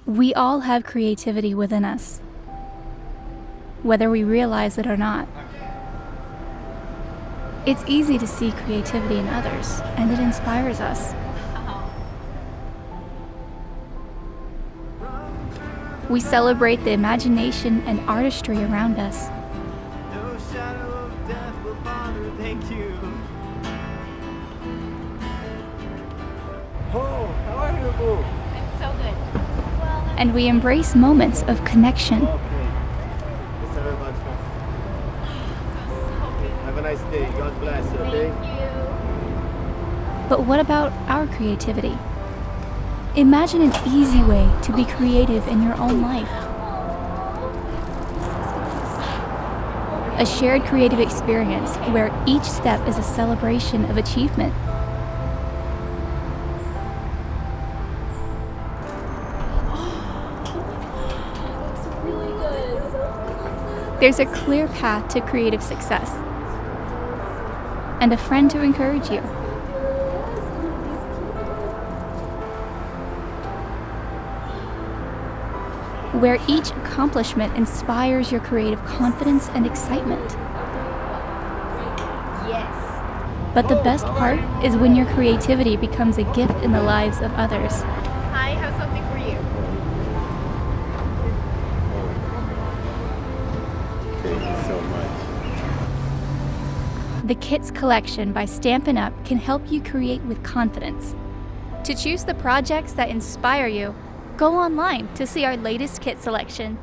We all have creativity within us, whether we realize it or not. It's easy to see creativity in others, and it inspires us. We celebrate the imagination and artistry around us. No shadow of death will bother. Thank you. Oh, how are you, Boo? I'm so good. And we embrace moments of connection. Okay. Thanks very much. Have a nice day. God bless. Okay. Thank you. But what about our creativity? Imagine an easy way to be creative in your own life. A shared creative experience where each step is a celebration of achievement. There's a clear path to creative success and a friend to encourage you. Where each accomplishment inspires your creative confidence and excitement. Yes. But the best part is when your creativity becomes a gift in the lives of others. I have something for you. Thank you so much. The Kits collection by Stampin' Up can help you create with confidence. To choose the projects that inspire you, go online to see our latest kit selection.